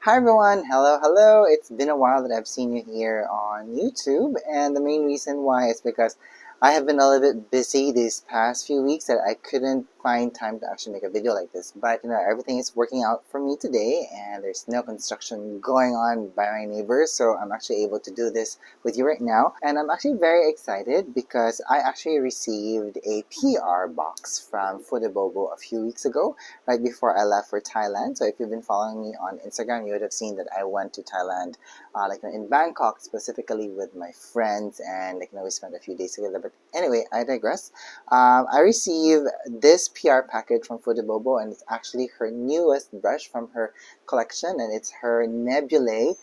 Hi everyone, hello. It's been a while that I've seen you here on YouTube, and the main reason why is because I have been a little bit busy these past few weeks that I couldn't find time to actually make a video like this. But everything is working out for me today, and there's no construction going on by my neighbors, so I'm actually able to do this with you right now. And I'm actually very excited because I actually received a PR box from Fude BoBo a few weeks ago, right before I left for Thailand. So if you've been following me on Instagram, you would have seen that I went to Thailand, in Bangkok specifically with my friends, and we spent a few days together. But anyway, I digress. I received this PR package from Fude BoBo, and it's actually her newest brush from her collection, and it's her Nebulae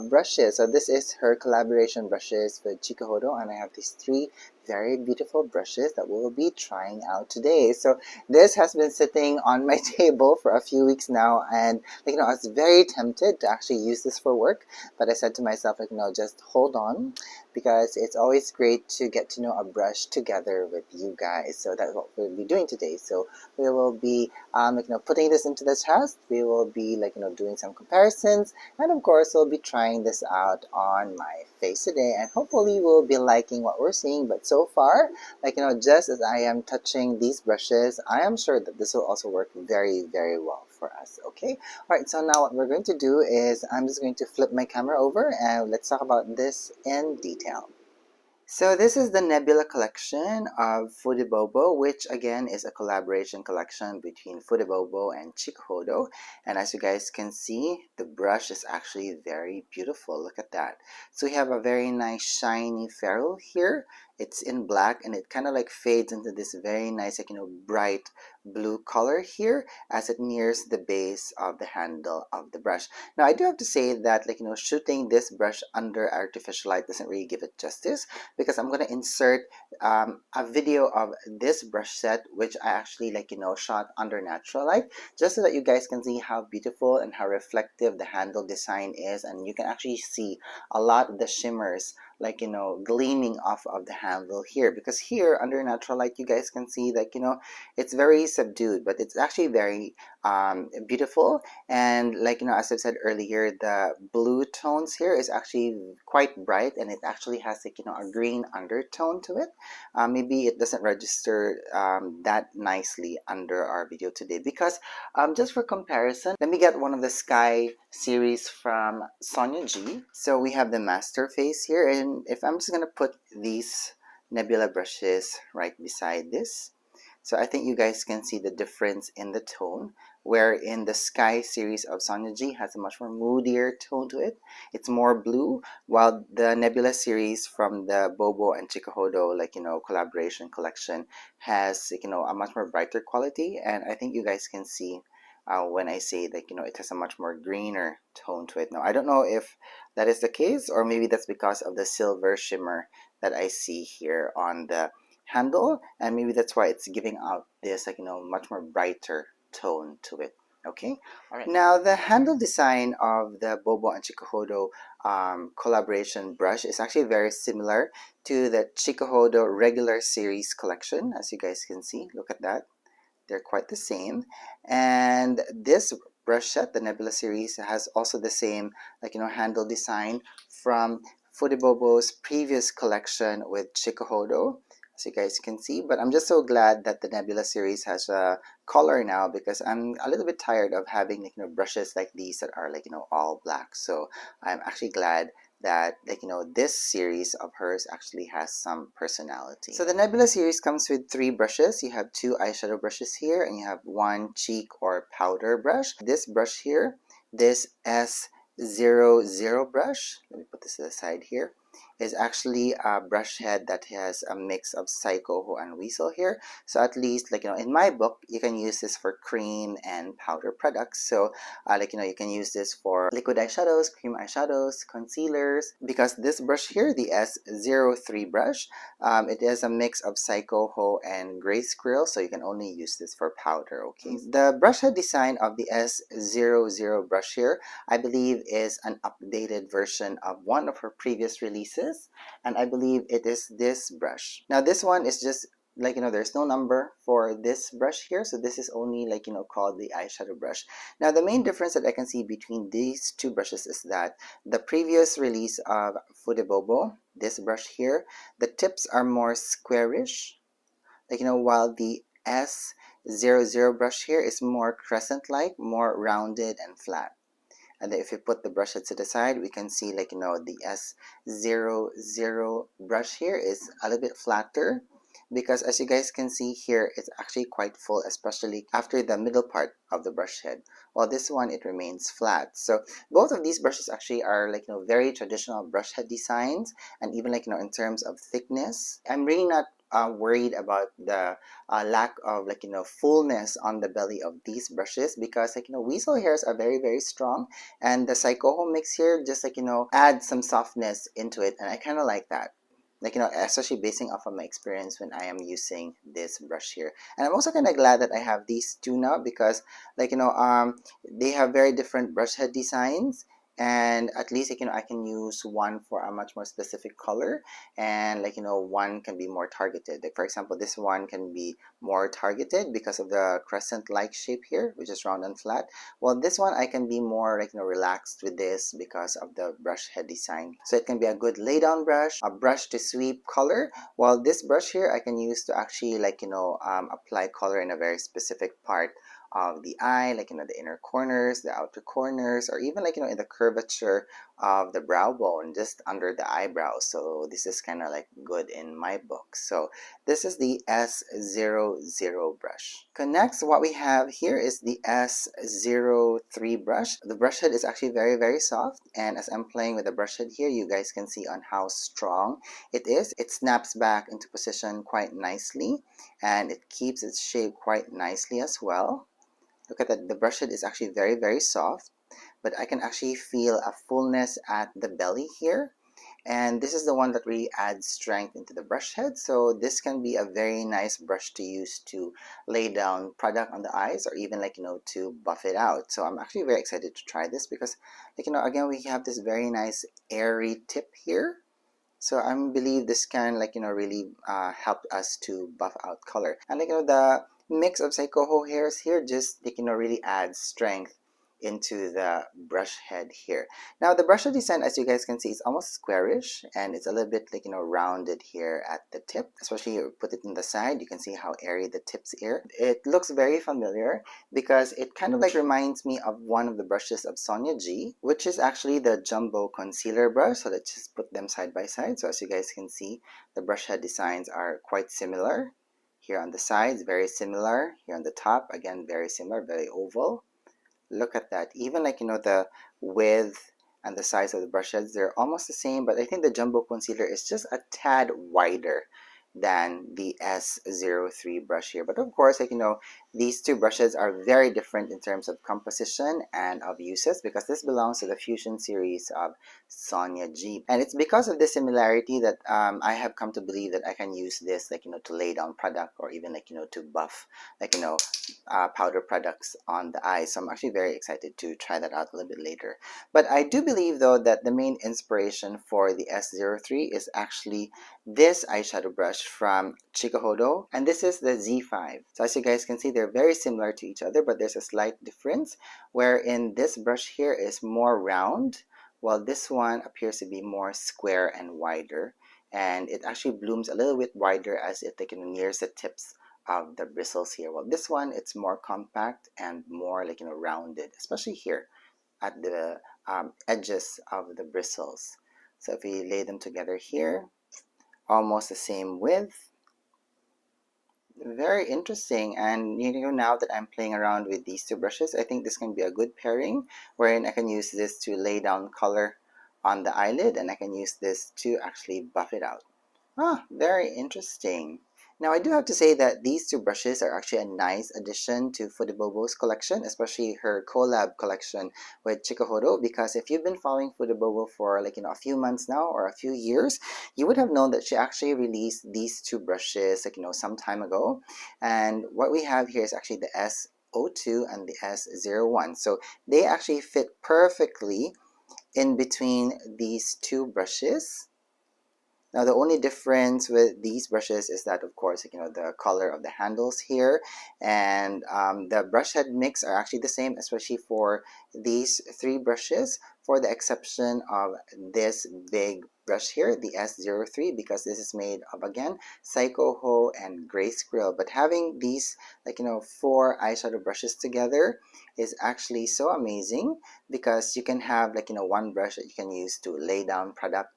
brushes. So this is her collaboration brushes with Chikuhodo, and I have these three very beautiful brushes that we'll be trying out today. So this has been sitting on my table for a few weeks now, and I was very tempted to actually use this for work, but I said to myself, just hold on, because it's always great to get to know a brush together with you guys. So that's what we'll be doing today. So we will be putting this into the test. We will be doing some comparisons, and of course we'll be trying this out on my face today, and hopefully we'll be liking what we're seeing. But so far, just as I am touching these brushes, I am sure that this will also work very, very well for us. Okay, all right, so now what we're going to do is I'm just going to flip my camera over and let's talk about this in detail. So this is the Nebula collection of Fude BoBo, which again is a collaboration collection between Fude BoBo and Chikuhodo. And as you guys can see, the brush is actually very beautiful. Look at that. So we have a very nice shiny ferrule here. It's in black, and it kind of fades into this very nice bright blue color here as it nears the base of the handle of the brush. Now I do have to say that shooting this brush under artificial light doesn't really give it justice, because I'm going to insert a video of this brush set, which I actually shot under natural light, just so that you guys can see how beautiful and how reflective the handle design is, and you can actually see a lot of the shimmers gleaming off of the handle here, because here under natural light you guys can see that it's very subdued, but it's actually very beautiful. And as I've said earlier, the blue tones here is actually quite bright, and it actually has a green undertone to it. Maybe it doesn't register that nicely under our video today, because just for comparison, let me get one of the Sky series from Sonia G. So we have the master face here, and if I'm just gonna put these Nebula brushes right beside this, so I think you guys can see the difference in the tone, where in the Sky series of Sonia G has a much more moodier tone to it. It's more blue, while the Nebula series from the BoBo and Chikuhodo collaboration collection has a much more brighter quality. And I think you guys can see when I say that it has a much more greener tone to it. Now I don't know if that is the case, or maybe that's because of the silver shimmer that I see here on the handle, and maybe that's why it's giving out this much more brighter tone to it. Okay, all right. Now the handle design of the BoBo and Chikuhodo collaboration brush is actually very similar to the Chikuhodo regular series collection. As you guys can see, look at that, they're quite the same. And this brush set, the Nebula series, has also the same handle design from Fude BoBo's previous collection with Chikuhodo, as you guys can see. But I'm just so glad that the Nebula series has a color now, because I'm a little bit tired of having brushes like these that are all black. So I'm actually glad that this series of hers actually has some personality. So the Nebula series comes with 3 brushes. You have 2 eyeshadow brushes here, and you have 1 cheek or powder brush. This brush here, this S00 brush, let me put this to the side here, is actually a brush head that has a mix of Saibikoho and Weasel here. So at least in my book, you can use this for cream and powder products. So you can use this for liquid eyeshadows, cream eyeshadows, concealers, because this brush here, the S03 brush, it is a mix of Saibikoho and Gray Squirrel, so you can only use this for powder. Okay, the brush head design of the S00 brush here, I believe, is an updated version of one of her previous releases, and I believe it is this brush. Now this one is just like, there's no number for this brush here, so this is only, like, called the eyeshadow brush. Now the main difference that I can see between these two brushes is that the previous release of Fude BoBo, this brush here, the tips are more squarish, like, while the S00 brush here is more crescent like, more rounded and flat. And then if you put the brush head to the side, we can see, like, the S00 brush here is a little bit flatter, because as you guys can see here, it's actually quite full, especially after the middle part of the brush head, while this one, it remains flat. So both of these brushes actually are, like, very traditional brush head designs, and even, like, in terms of thickness, I'm really not worried about the lack of, like, fullness on the belly of these brushes, because, like, weasel hairs are very, very strong, and the Saibikoho mix here just, like, add some softness into it, and I kind of like that, like, especially basing off of my experience when I am using this brush here. And I'm also kind of glad that I have these two now, because, like, they have very different brush head designs, and at least, like, I can use one for a much more specific color, and, like, one can be more targeted. Like, for example, this one can be more targeted because of the crescent like shape here, which is round and flat, while this one I can be more, like, relaxed with this because of the brush head design. So it can be a good lay down brush, a brush to sweep color, while this brush here I can use to actually, like, apply color in a very specific part of the eye, like, the inner corners, the outer corners, or even, like, in the curvature of the brow bone, just under the eyebrows. So this is kind of like good in my book. So this is the S00 brush. Okay, next, what we have here is the S03 brush. The brush head is actually very, very soft, and as I'm playing with the brush head here, you guys can see on how strong it is. It snaps back into position quite nicely, and it keeps its shape quite nicely as well. Look at that, the brush head is actually very, very soft, but I can actually feel a fullness at the belly here. And this is the one that really adds strength into the brush head. So this can be a very nice brush to use to lay down product on the eyes, or even, like, to buff it out. So I'm actually very excited to try this, because, like, again, we have this very nice airy tip here. So I believe this can, like, really help us to buff out color. And, like, the mix of Saibikoho hairs here just, like, really adds strength into the brush head here. Now the brush head design, as you guys can see, is almost squarish, and it's a little bit, like, rounded here at the tip. Especially you put it in the side, you can see how airy the tips here. It looks very familiar, because it kind of, like, reminds me of one of the brushes of Sonia G, which is actually the jumbo concealer brush. So let's just put them side by side. So as you guys can see, the brush head designs are quite similar. Here on the sides, very similar. Here on the top, again, very similar, very oval. Look at that. Even, like, the width and the size of the brush heads, they're almost the same, but I think the jumbo concealer is just a tad wider than the S03 brush here. But of course, like, these two brushes are very different in terms of composition and of uses, because this belongs to the Fusion series of Sonia G. And it's because of this similarity that I have come to believe that I can use this, like, to lay down product, or even, like, to buff, like, powder products on the eyes. So I'm actually very excited to try that out a little bit later. But I do believe, though, that the main inspiration for the S03 is actually this eyeshadow brush from Chikuhodo, and this is the Z5. So as you guys can see, they're very similar to each other, but there's a slight difference, wherein this brush here is more round, while this one appears to be more square and wider, and it actually blooms a little bit wider as it, like, nears the tips of the bristles here. Well, this one, it's more compact and more, like, rounded, especially here at the edges of the bristles. So if we lay them together here, almost the same width. Very interesting. And, now that I'm playing around with these two brushes, I think this can be a good pairing, wherein I can use this to lay down color on the eyelid, and I can use this to actually buff it out. Very interesting. Now I do have to say that these two brushes are actually a nice addition to Fude BoBo's collection, especially her collab collection with Chikuhodo, because if you've been following Fude BoBo for, like, a few months now, or a few years, you would have known that she actually released these two brushes, like, some time ago. And what we have here is actually the S02 and the S01. So they actually fit perfectly in between these two brushes. Now the only difference with these brushes is that, of course, you know, the color of the handles here, and the brush head mix are actually the same, especially for these three brushes, for the exception of this big brush here, the S03, because this is made of, again, Saibikoho and gray squirrel. But having these, like, you know, four eyeshadow brushes together is actually so amazing, because you can have, like, you know, one brush that you can use to lay down product,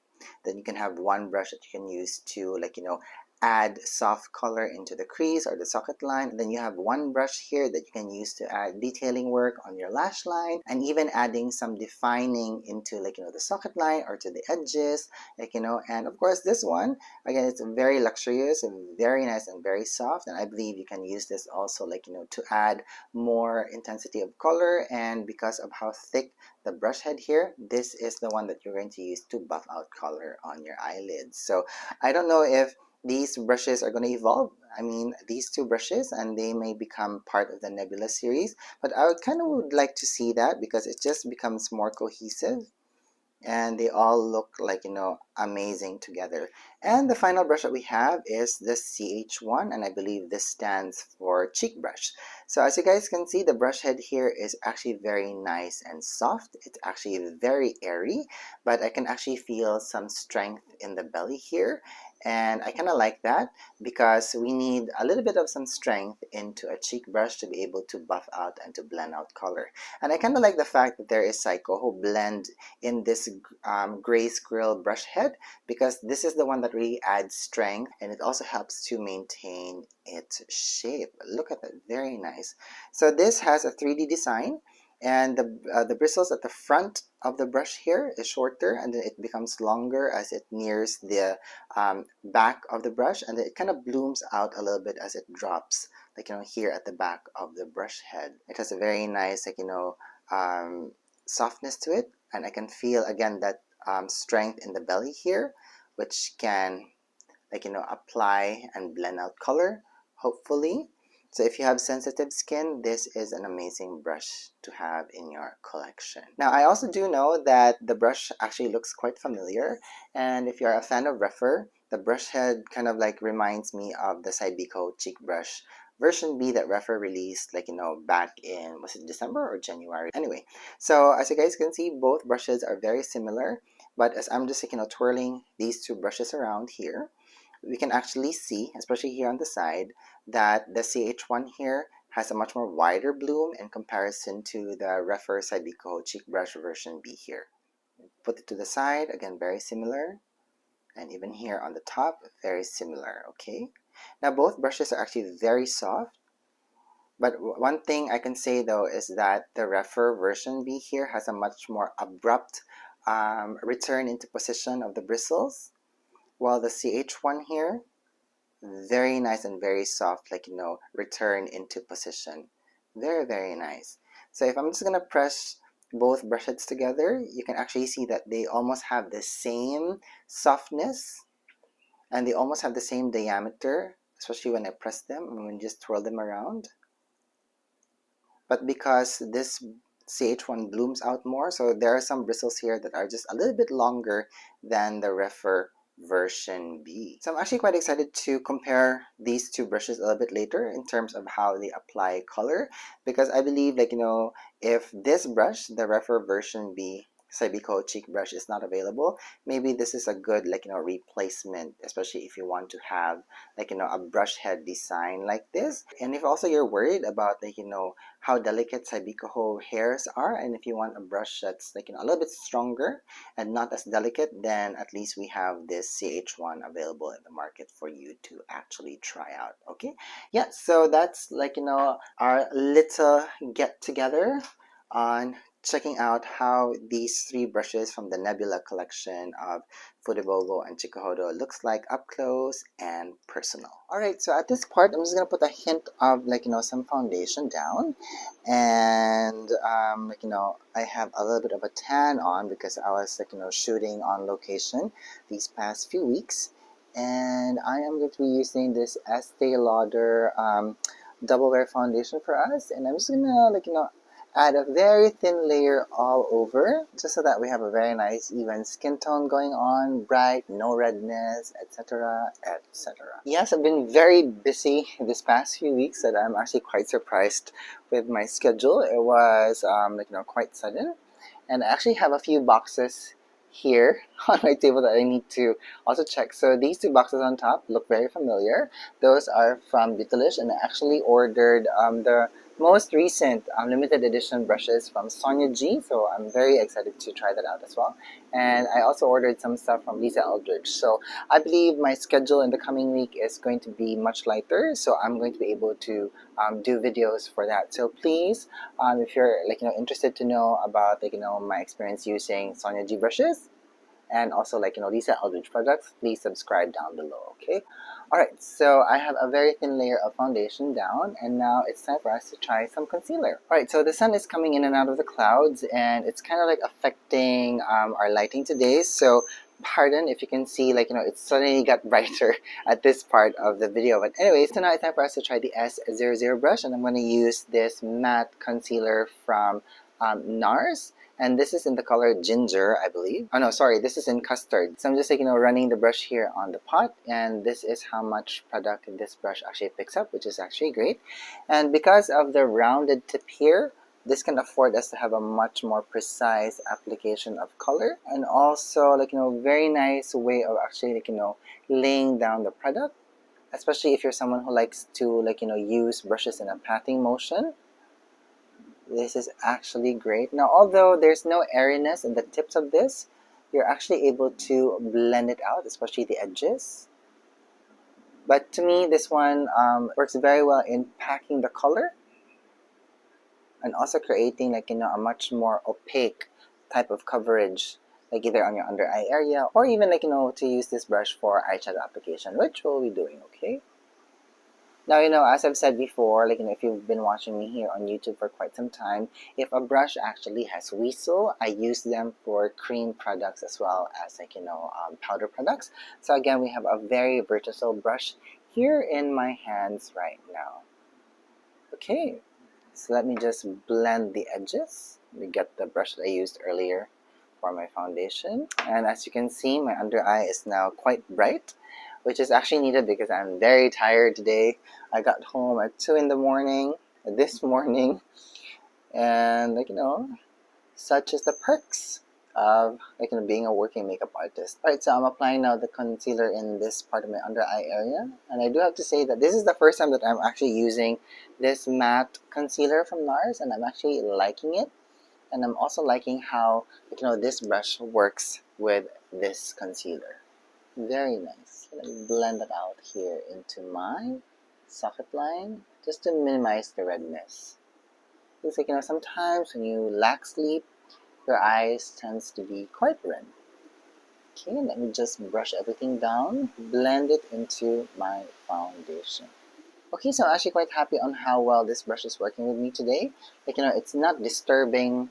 then you can have one brush that you can use to, like, you know, add soft color into the crease or the socket line. And then you have one brush here that you can use to add detailing work on your lash line, and even adding some defining into, like, you know, the socket line or to the edges, like, you know. And of course this one, again, it's very luxurious and very nice and very soft, and I believe you can use this also, like, you know, to add more intensity of color. And because of how thick the brush head here, this is the one that you're going to use to buff out color on your eyelids. So I don't know if these brushes are going to evolve. I mean, these two brushes, and they may become part of the Nebula series, but I would kind of would like to see that, because it just becomes more cohesive and they all look, like, you know, amazing together. And the final brush that we have is the CH1, and I believe this stands for cheek brush. So as you guys can see, the brush head here is actually very nice and soft. It's actually very airy, but I can actually feel some strength in the belly here, and I kind of like that, because we need a little bit of some strength into a cheek brush to be able to buff out and to blend out color. And I kind of like the fact that there is Saibikoho blend in this gray squirrel brush head, because this is the one that really adds strength, and it also helps to maintain its shape. Look at that, very nice. So this has a 3D design, and the bristles at the front of the brush here is shorter, and then it becomes longer as it nears the back of the brush, and then it kind of blooms out a little bit as it drops, like, you know, here at the back of the brush head. It has a very nice, like, you know, softness to it, and I can feel again that strength in the belly here, which can, like, you know, apply and blend out color, hopefully. So if you have sensitive skin, this is an amazing brush to have in your collection. Now, I also do know that the brush actually looks quite familiar, and if you're a fan of Rephr, the brush head kind of like reminds me of the Saibikoho cheek brush version B that Rephr released, like, you know, back in, was it December or January? Anyway, so as you guys can see, both brushes are very similar, but as I'm just, like, you know, twirling these two brushes around here, we can actually see, especially here on the side, that the CH1 here has a much more wider bloom in comparison to the Rephr Saibikoho cheek brush version B here. Put it to the side, again, very similar, and even here on the top, very similar, okay? Now both brushes are actually very soft, but one thing I can say though is that the Rephr version B here has a much more abrupt return into position of the bristles, while the CH1 here, very nice and very soft, like, you know, return into position. Very, very nice. So if I'm just gonna press both brush heads together, you can actually see that they almost have the same softness, and they almost have the same diameter, especially when I press them and when you just twirl them around. But because this CH1 blooms out more, so there are some bristles here that are just a little bit longer than the Rephr version B. So I'm actually quite excited to compare these two brushes a little bit later in terms of how they apply color, because I believe, like, you know, if this brush, the Rephr version B Saibikoho cheek brush, is not available, maybe this is a good, like, you know, replacement, especially if you want to have, like, you know, a brush head design like this. And if also you're worried about, like, you know, how delicate Saibikoho hairs are, and if you want a brush that's, like, you know, a little bit stronger and not as delicate, then at least we have this CH1 available in the market for you to actually try out. Okay, yeah, so that's, like, you know, our little get together on checking out how these three brushes from the Nebula collection of Fude BoBo and Chikuhodo looks like up close and personal. Alright, so at this part, I'm just going to put a hint of, like, you know, some foundation down, and like, you know, I have a little bit of a tan on because I was, like, you know, shooting on location these past few weeks, and I am going to be using this Estee Lauder double wear foundation for us, and I'm just gonna, like, you know, add a very thin layer all over, just so that we have a very nice even skin tone going on, bright, no redness, etc, etc. Yes, I've been very busy this past few weeks that I'm actually quite surprised with my schedule. It was quite sudden, and I actually have a few boxes here on my table that I need to also check. So these two boxes on top look very familiar. Those are from Beautylish, and I actually ordered the most recent limited edition brushes from Sonia G, so I'm very excited to try that out as well. And I also ordered some stuff from Lisa Eldridge. So I believe my schedule in the coming week is going to be much lighter, so I'm going to be able to do videos for that. So please, if you're interested to know about my experience using Sonia G brushes, and also Lisa Eldridge products, please subscribe down below, okay? Alright, so I have a very thin layer of foundation down, and now it's time for us to try some concealer. Alright, so the sun is coming in and out of the clouds, and it's kind of like affecting our lighting today, so pardon if you can see it suddenly got brighter at this part of the video. But anyways, so now it's time for us to try the S00 brush, and I'm going to use this matte concealer from NARS. And this is in the color Ginger, I believe. Oh no, sorry, this is in Custard. So I'm just running the brush here on the pot, and this is how much product this brush actually picks up, which is actually great. And because of the rounded tip here, this can afford us to have a much more precise application of color, and also very nice way of actually laying down the product, especially if you're someone who likes to use brushes in a patting motion. This is actually great. Now, although there's no airiness in the tips of this, you're actually able to blend it out, especially the edges. But to me, this one works very well in packing the color, and also creating a much more opaque type of coverage, either on your under eye area, or even to use this brush for eyeshadow application, which we'll be doing, okay? Now, as I've said before, if you've been watching me here on YouTube for quite some time, if a brush actually has weasel, I use them for cream products as well as powder products. So again, we have a very versatile brush here in my hands right now. Okay, so let me just blend the edges. Let me get the brush that I used earlier for my foundation. And as you can see, my under eye is now quite bright, which is actually needed because I'm very tired today. I got home at 2 in the morning, this morning, and such is the perks of being a working makeup artist. Alright, so I'm applying now the concealer in this part of my under eye area, and I do have to say that this is the first time that I'm actually using this matte concealer from NARS, and I'm actually liking it. And I'm also liking how this brush works with this concealer. Very nice. Let me blend it out here into my socket line, just to minimize the redness. It's sometimes when you lack sleep, your eyes tends to be quite red. Okay, let me just brush everything down, blend it into my foundation. Okay, so I'm actually quite happy on how well this brush is working with me today. It's not disturbing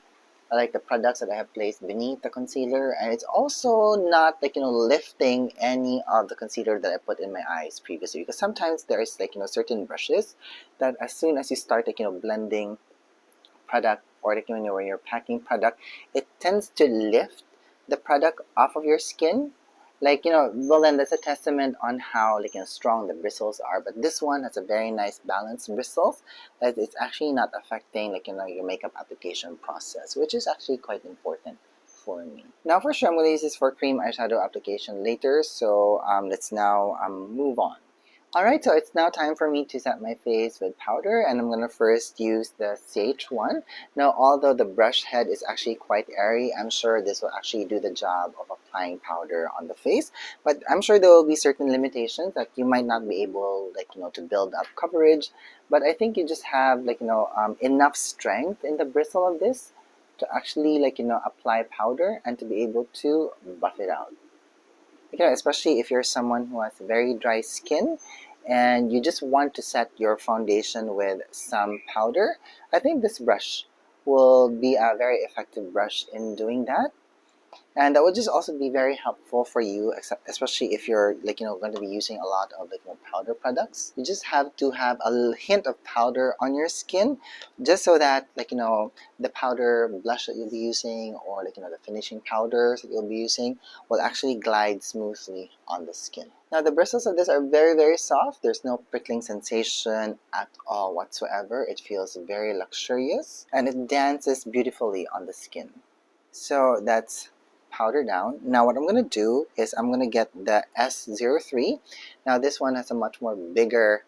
the products that I have placed beneath the concealer, and it's also not lifting any of the concealer that I put in my eyes previously, because sometimes there is certain brushes that as soon as you start blending product, or when you're packing product, it tends to lift the product off of your skin. Well, then that's a testament on how strong the bristles are. But this one has a very nice balanced bristles that it's actually not affecting your makeup application process, which is actually quite important for me. Now for sure, I'm going to use this for cream eyeshadow application later, so let's now move on. Alright, so it's now time for me to set my face with powder, and I'm going to first use the CH1. Now, although the brush head is actually quite airy, I'm sure this will actually do the job of applying powder on the face. But I'm sure there will be certain limitations that you might not be able to build up coverage. But I think you just have enough strength in the bristle of this to actually apply powder and to be able to buff it out. Especially if you're someone who has very dry skin and you just want to set your foundation with some powder, I think this brush will be a very effective brush in doing that. And that would just also be very helpful for you, especially if you're like going to be using a lot of powder products. You just have to have a hint of powder on your skin, just so that the powder blush that you'll be using, or the finishing powders that you'll be using, will actually glide smoothly on the skin. Now the bristles of this are very, very soft. There's no prickling sensation at all whatsoever. It feels very luxurious and it dances beautifully on the skin. So that's powder down. Now what I'm going to do is I'm going to get the S03. Now this one has a much more bigger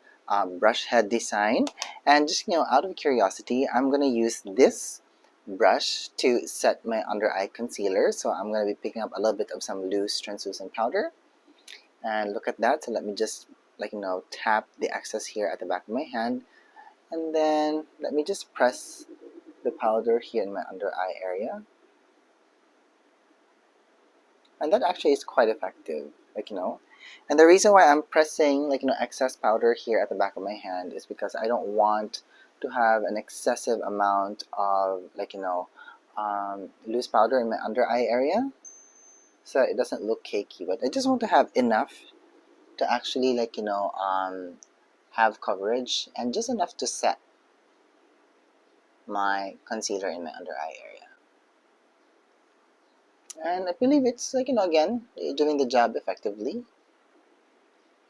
brush head design, and just out of curiosity, I'm going to use this brush to set my under eye concealer. So I'm going to be picking up a little bit of some loose translucent powder, and look at that. So let me just tap the excess here at the back of my hand, and then let me just press the powder here in my under eye area. And that actually is quite effective, and the reason why I'm pressing excess powder here at the back of my hand is because I don't want to have an excessive amount of loose powder in my under eye area, so it doesn't look cakey. But I just want to have enough to actually have coverage, and just enough to set my concealer in my under eye area. And I believe it's again, doing the job effectively.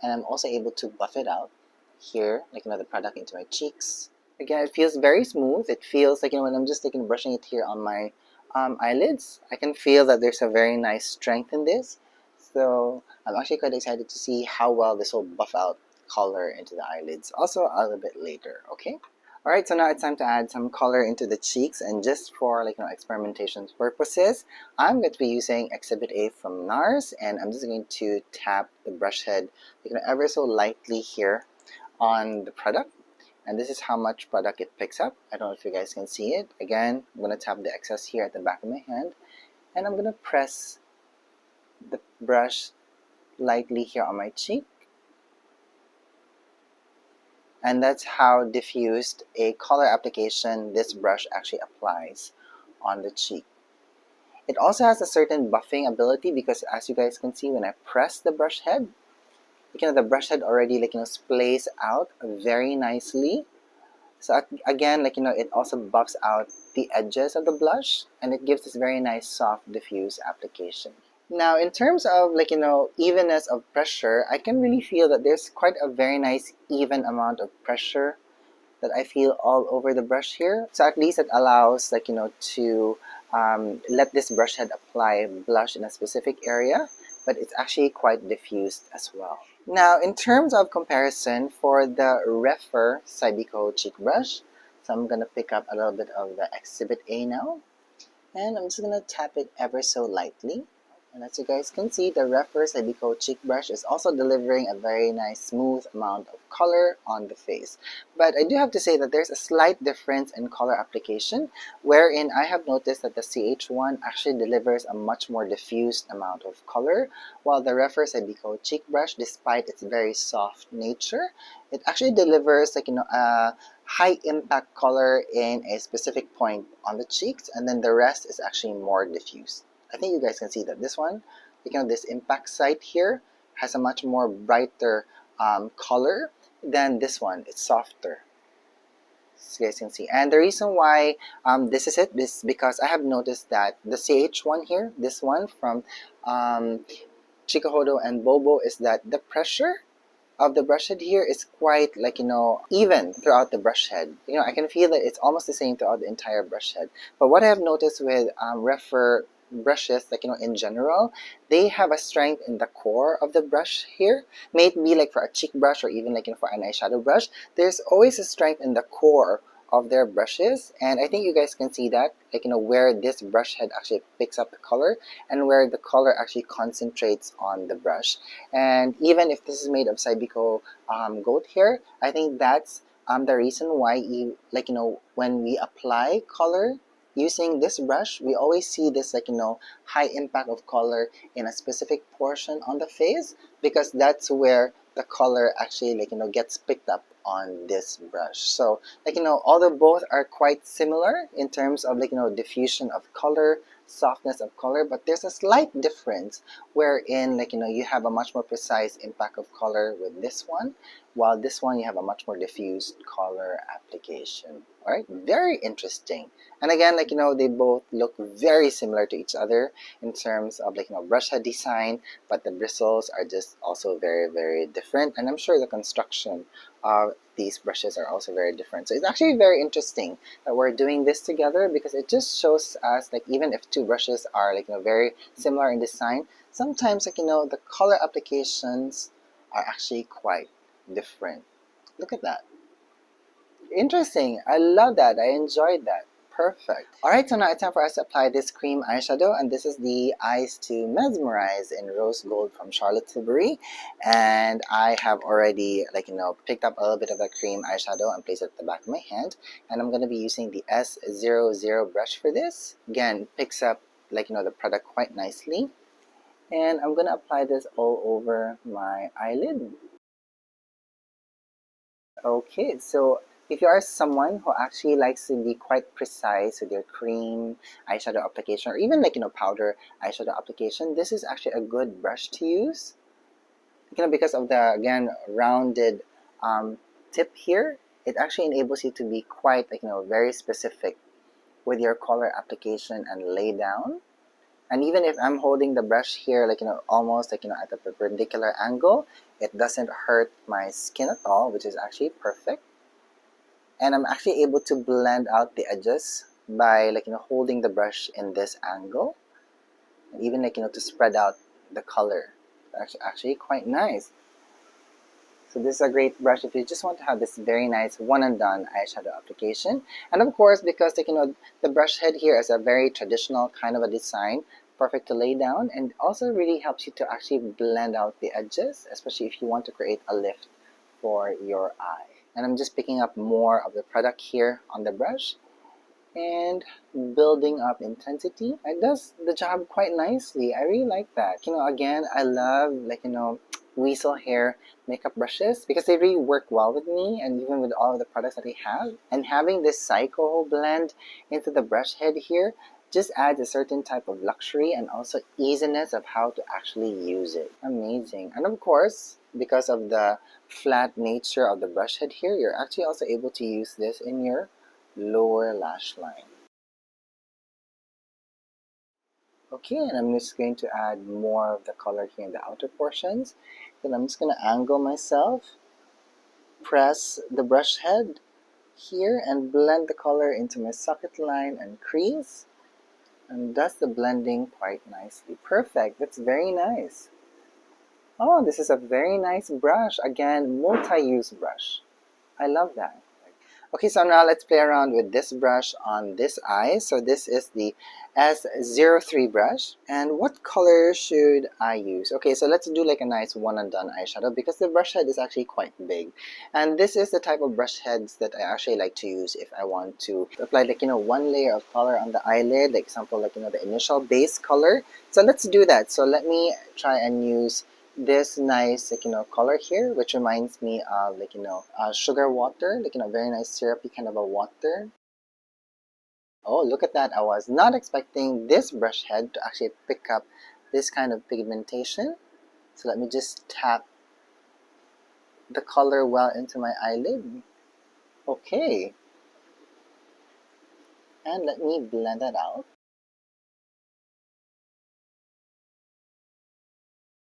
And I'm also able to buff it out here, the product into my cheeks. Again, it feels very smooth. It feels when I'm just brushing it here on my eyelids, I can feel that there's a very nice strength in this. So I'm actually quite excited to see how well this will buff out color into the eyelids, also a little bit later, okay? Alright, so now it's time to add some color into the cheeks, and just for experimentation purposes, I'm going to be using Exhibit A from NARS, and I'm just going to tap the brush head ever so lightly here on the product. And this is how much product it picks up. I don't know if you guys can see it. Again, I'm going to tap the excess here at the back of my hand, and I'm going to press the brush lightly here on my cheek. And that's how diffused a color application this brush actually applies on the cheek. It also has a certain buffing ability, because as you guys can see, when I press the brush head, the brush head already splays out very nicely. So again, it also buffs out the edges of the blush, and it gives this very nice soft diffuse application. Now, in terms of evenness of pressure, I can really feel that there's quite a very nice even amount of pressure that I feel all over the brush here. So at least it allows to let this brush head apply blush in a specific area, but it's actually quite diffused as well. Now, in terms of comparison for the Rephr Saibikoho cheek brush, so I'm going to pick up a little bit of the Exhibit A now, and I'm just going to tap it ever so lightly. And as you guys can see, the Rephr Saibikoho cheek brush is also delivering a very nice smooth amount of color on the face. But I do have to say that there's a slight difference in color application, wherein I have noticed that the CH1 actually delivers a much more diffused amount of color, while the Rephr Saibikoho cheek brush, despite its very soft nature, it actually delivers a high impact color in a specific point on the cheeks, and then the rest is actually more diffused. I think you guys can see that this one, this impact site here has a much more brighter color than this one. It's softer, as you guys can see. And the reason why this is it is because I have noticed that the CH1 here, this one from Chikuhodo and BoBo, is that the pressure of the brush head here is quite even throughout the brush head. I can feel that it's almost the same throughout the entire brush head. But what I have noticed with Rephr brushes, in general, they have a strength in the core of the brush here. May it be for a cheek brush, or even for an eyeshadow brush, there's always a strength in the core of their brushes. And I think you guys can see that, where this brush head actually picks up the color, and where the color actually concentrates on the brush. And even if this is made of Saibikoho goat hair, I think that's the reason why when we apply color using this brush, we always see this high impact of color in a specific portion on the face, because that's where the color actually gets picked up on this brush. So although both are quite similar in terms of diffusion of color, softness of color, but there's a slight difference wherein, like, you have a much more precise impact of color with this one, while this one you have a much more diffused color application. All right, very interesting. And again, like, they both look very similar to each other in terms of, like, brush head design, but the bristles are just also very, very different. And I'm sure the construction of these brushes are also very different. So it's actually very interesting that we're doing this together, because it just shows us, like, even if two brushes are, like, very similar in design, sometimes, like, the color applications are actually quite different. Look at that. Interesting. I love that. I enjoyed that. Perfect. Alright, so now it's time for us to apply this cream eyeshadow, and this is the Eyes to Mesmerize in Rose Gold from Charlotte Tilbury. And I have already, like, picked up a little bit of the cream eyeshadow and placed it at the back of my hand. And I'm going to be using the S00 brush for this. Again, it picks up, like, the product quite nicely. And I'm going to apply this all over my eyelid. Okay, so if you are someone who actually likes to be quite precise with your cream eyeshadow application, or even, like, powder eyeshadow application, this is actually a good brush to use. Because of the, again, rounded tip here, it actually enables you to be quite, like, very specific with your color application and lay down. And even if I'm holding the brush here, like, almost, like, at a perpendicular angle, it doesn't hurt my skin at all, which is actually perfect. And I'm actually able to blend out the edges by, like, holding the brush in this angle, and even, like, to spread out the color. Actually quite nice. So this is a great brush if you just want to have this very nice one and done eyeshadow application. And of course, because, like, the brush head here is a very traditional kind of a design, perfect to lay down, and also really helps you to actually blend out the edges, especially if you want to create a lift for your eye. And I'm just picking up more of the product here on the brush and building up intensity. It does the job quite nicely. I really like that. Again, I love, like, weasel hair makeup brushes because they really work well with me, and even with all of the products that I have. And having this Saibikoho blend into the brush head here just adds a certain type of luxury and also easiness of how to actually use it. Amazing. And of course, because of the flat nature of the brush head here, you're actually also able to use this in your lower lash line. Okay, and I'm just going to add more of the color here in the outer portions. Then I'm just going to angle myself, press the brush head here, and blend the color into my socket line and crease. And does the blending quite nicely. Perfect. That's very nice. Oh, this is a very nice brush. Again, multi-use brush. I love that. Okay, so now let's play around with this brush on this eye. So this is the S03 brush. And what color should I use? Okay, so let's do like a nice one and done eyeshadow because the brush head is actually quite big. And this is the type of brush heads that I actually like to use if I want to apply, like, one layer of color on the eyelid, like example, like, the initial base color. So let's do that. So let me try and use this nice, like, color here, which reminds me of, like, sugar water, like, very nice syrupy kind of a water. Oh, look at that. I was not expecting this brush head to actually pick up this kind of pigmentation. So let me just tap the color well into my eyelid. Okay. And let me blend that out.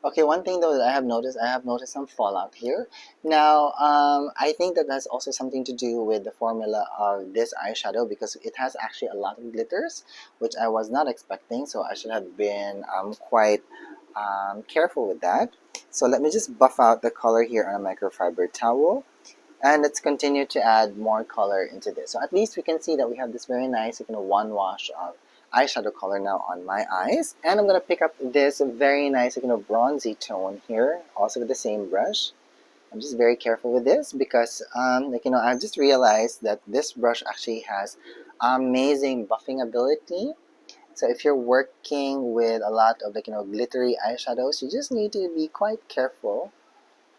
Okay, one thing though that I have noticed some fallout here. Now, I think that has also something to do with the formula of this eyeshadow because it has actually a lot of glitters, which I was not expecting, so I should have been quite careful with that. So let me just buff out the color here on a microfiber towel. And let's continue to add more color into this. So at least we can see that we have this very nice, one wash of eyeshadow color now on my eyes. And I'm going to pick up this very nice, bronzy tone here, also with the same brush. I'm just very careful with this because, I just realized that this brush actually has amazing buffing ability. So if you're working with a lot of, glittery eyeshadows, you just need to be quite careful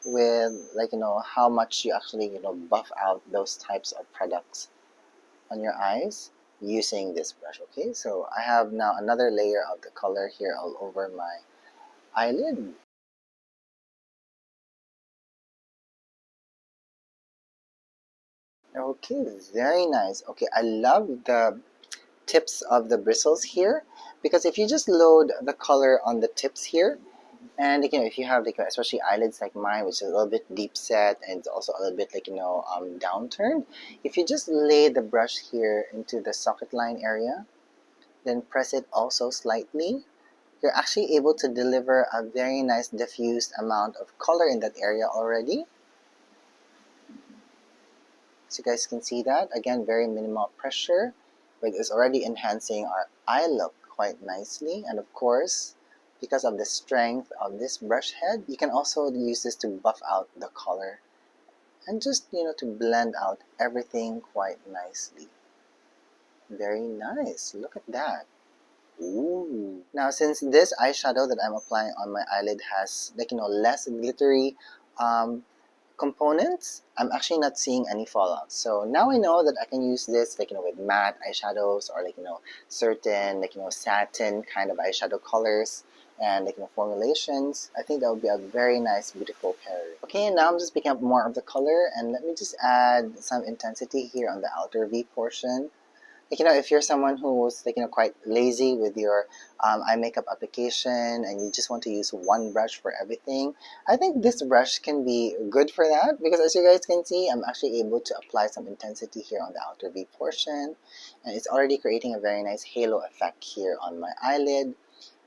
with, how much you actually, buff out those types of products on your eyes. using this brush. Okay, so I have now another layer of the color here all over my eyelid. Okay, very nice. Okay, I love the tips of the bristles here, because if you just load the color on the tips here, and if you have especially eyelids like mine, which is a little bit deep set and it's also a little bit downturned, if you just lay the brush here into the socket line area, then press it also slightly, you're actually able to deliver a very nice diffused amount of color in that area already. So you guys can see that, again, very minimal pressure, but it's already enhancing our eye look quite nicely. And of course, because of the strength of this brush head, you can also use this to buff out the color and just, to blend out everything quite nicely. Very nice, look at that. Ooh. Now, since this eyeshadow that I'm applying on my eyelid has less glittery components, I'm actually not seeing any fallout. So now I know that I can use this with matte eyeshadows, or certain satin kind of eyeshadow colors and formulations. I think that would be a very nice, beautiful pairing. Okay, now I'm just picking up more of the color, and let me just add some intensity here on the outer V portion. If you're someone who's quite lazy with your eye makeup application and you just want to use one brush for everything, I think this brush can be good for that, because as you guys can see, I'm actually able to apply some intensity here on the outer V portion, and it's already creating a very nice halo effect here on my eyelid.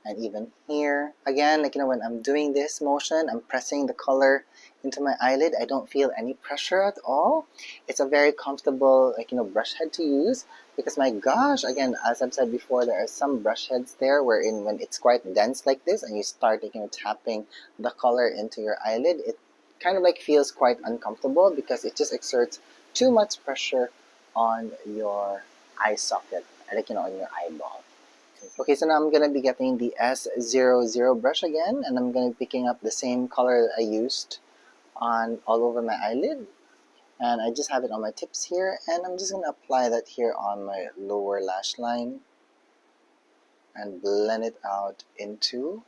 And even here, again, when I'm doing this motion, I'm pressing the color into my eyelid. I don't feel any pressure at all. It's a very comfortable, brush head to use, because my gosh, again, as I've said before, there are some brush heads there wherein when it's quite dense like this and you start, tapping the color into your eyelid, it kind of feels quite uncomfortable because it just exerts too much pressure on your eye socket, on your eyeball. Okay, so now I'm going to be getting the S00 brush again, and I'm going to be picking up the same color that I used on all over my eyelid. And I just have it on my tips here, and I'm just going to apply that here on my lower lash line and blend it out into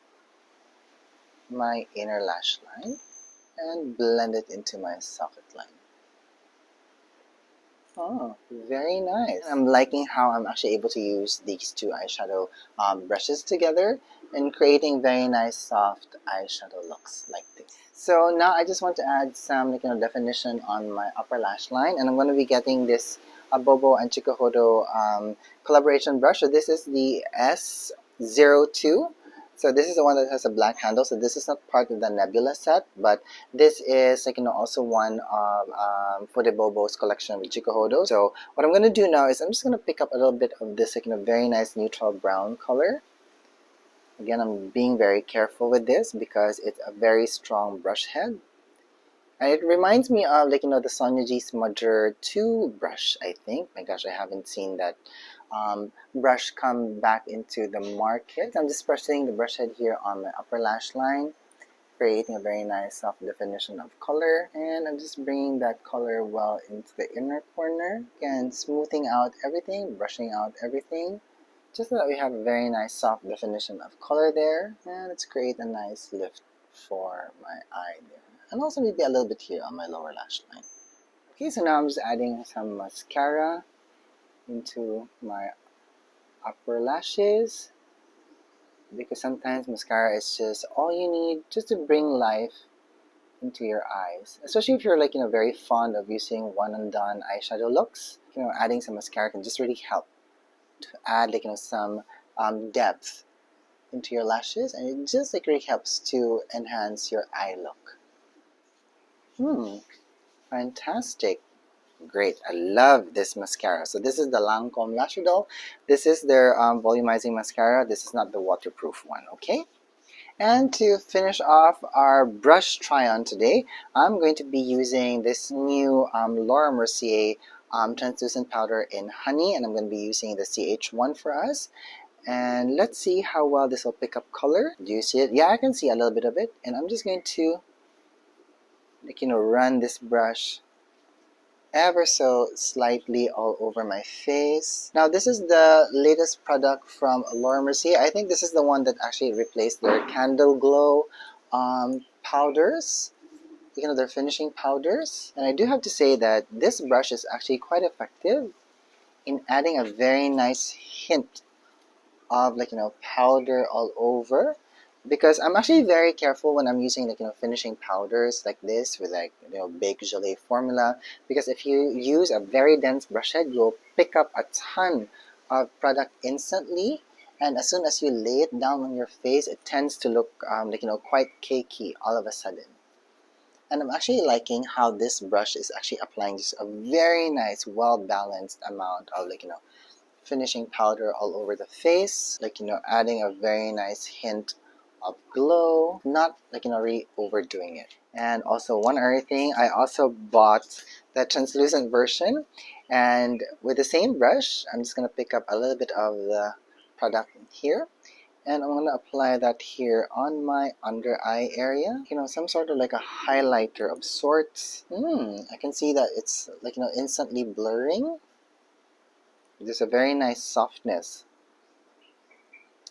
my inner lash line and blend it into my socket line. Oh, very nice. I'm liking how I'm actually able to use these two eyeshadow brushes together and creating very nice soft eyeshadow looks like this. So now I just want to add some definition on my upper lash line, and I'm going to be getting this BoBo and Chikuhodo collaboration brush. So this is the S02. So this is the one that has a black handle. So this is not part of the Nebulae set, but this is also one of Fude BoBo's collection with Chikuhodo. So what I'm going to do now is I'm just going to pick up a little bit of this very nice neutral brown color. Again, I'm being very careful with this because it's a very strong brush head. And it reminds me of the Sonia G Smudger 2 brush, I think. My gosh, I haven't seen that brush come back into the market. I'm just pressing the brush head here on my upper lash line, creating a very nice soft definition of color. And I'm just bringing that color well into the inner corner. Again, smoothing out everything, brushing out everything, just so that we have a very nice soft definition of color there. And let's create a nice lift for my eye there. And also maybe a little bit here on my lower lash line. Okay, so now I'm just adding some mascara into my upper lashes, because sometimes mascara is just all you need just to bring life into your eyes. Especially if you're very fond of using one and done eyeshadow looks, adding some mascara can just really help to add some depth into your lashes, and it just really helps to enhance your eye look. Fantastic. Great. I love this mascara. So this is the Lancome Lash Idol. This is their volumizing mascara. This is not the waterproof one, okay? And to finish off our brush try-on today, I'm going to be using this new Laura Mercier translucent powder in Honey, and I'm going to be using the CH1 for us. And let's see how well this will pick up color. Do you see it? Yeah, I can see a little bit of it. And I'm just going to run this brush ever so slightly all over my face. Now this is the latest product from Laura Mercier. I think this is the one that actually replaced their Candle Glow powders. You know, their finishing powders. And I do have to say that this brush is actually quite effective in adding a very nice hint of powder all over, because I'm actually very careful when I'm using finishing powders like this with baked gelée formula, because if you use a very dense brush head, you'll pick up a ton of product instantly, and as soon as you lay it down on your face, it tends to look quite cakey all of a sudden. And I'm actually liking how this brush is actually applying just a very nice, well-balanced amount of finishing powder all over the face, adding a very nice hint of glow, not really overdoing it. And also one other thing, I also bought the translucent version, and with the same brush, I'm just gonna pick up a little bit of the product here, and I'm gonna apply that here on my under eye area. Some sort of like a highlighter of sorts. I can see that it's instantly blurring. There's a very nice softness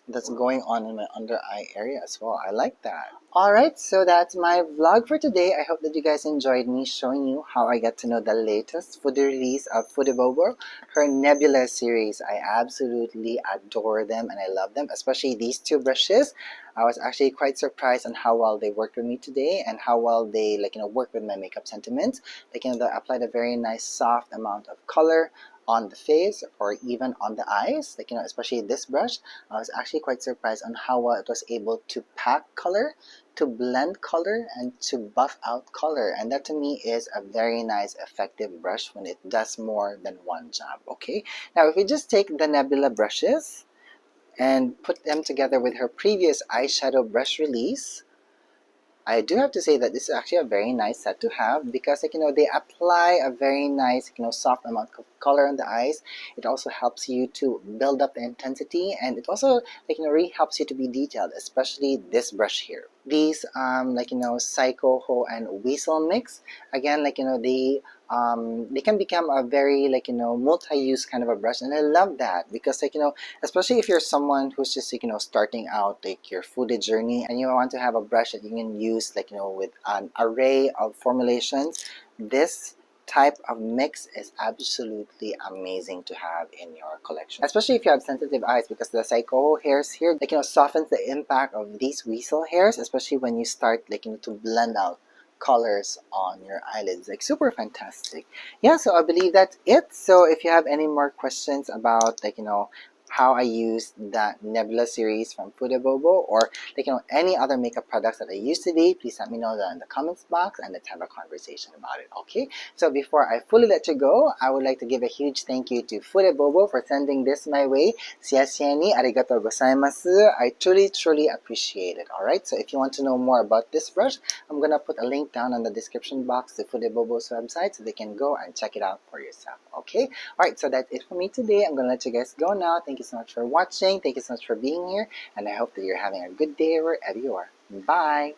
that's going on in my under eye area as well. I like that. Alright, so that's my vlog for today. I hope that you guys enjoyed me showing you how I get to know the latest Fude release of Fude BoBo, her Nebulae series. I absolutely adore them and I love them, especially these two brushes. I was actually quite surprised on how well they worked with me today and how well they work with my makeup sentiments. They applied a very nice soft amount of color on the face or even on the eyes, especially this brush. I was actually quite surprised on how well it was able to pack color, to blend color, and to buff out color. And that to me is a very nice effective brush when it does more than one job. Okay, now if we just take the Nebula brushes and put them together with her previous eyeshadow brush release, I do have to say that this is actually a very nice set to have, because they apply a very nice soft amount of color on the eyes. It also helps you to build up the intensity, and it also really helps you to be detailed, especially this brush here. These Saibikoho and Weasel mix, again they can become a very multi-use kind of a brush, and I love that, because especially if you're someone who's just starting out your Fude journey and you want to have a brush that you can use with an array of formulations, this type of mix is absolutely amazing to have in your collection, especially if you have sensitive eyes, because the Saibikoho hairs here softens the impact of these Weasel hairs, especially when you start to blend out colors on your eyelids. Super fantastic. Yeah, so I believe that's it. So if you have any more questions about how I use that Nebula series from Fude BoBo, or any other makeup products that I use today, please let me know that in the comments box and let's have a conversation about it. Okay, so before I fully let you go, I would like to give a huge thank you to Fude BoBo for sending this my way. Siya ni arigatou gozaimasu. I truly appreciate it. Alright, so if you want to know more about this brush, I'm gonna put a link down in the description box to Fude BoBo's website so they can go and check it out for yourself. Okay, alright, so that's it for me today. I'm gonna let you guys go now. Thank you so much for watching. Thank you so much for being here, and I hope that you're having a good day wherever you are. Bye!